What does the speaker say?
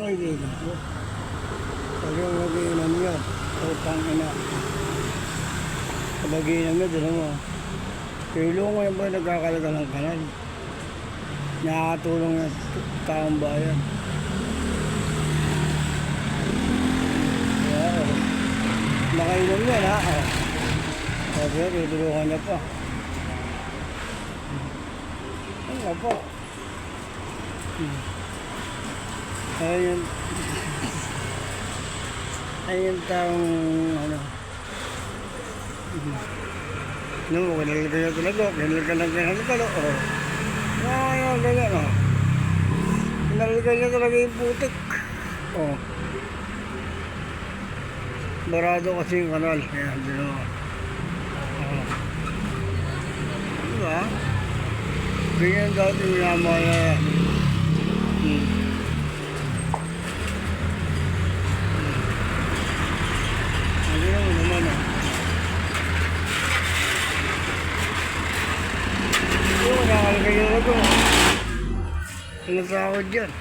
Ay, dito po. Talagang mag-iinom yan. Utang ina. Mag-iinom yan, dito mo. Kilo ngayon ba nagkakalaga ng kanal? Nakakatulong ng taong bayan. Wow. Nakainom yan, ha? Sabi, tutulungan niya pa. Ano pa? Ayun. Ayun taong ano. No, kinalagay na talaga. Kinalagay na talaga. Oh. Ayun, ganyan, oh. Kinalagay na talaga yung putik. Oh. Barado kasi yung kanal. Ayan, dito. Oh. Diba? Ganyan dati yung namala yan. Nakalagay yung ito. Ang nasakot dyan.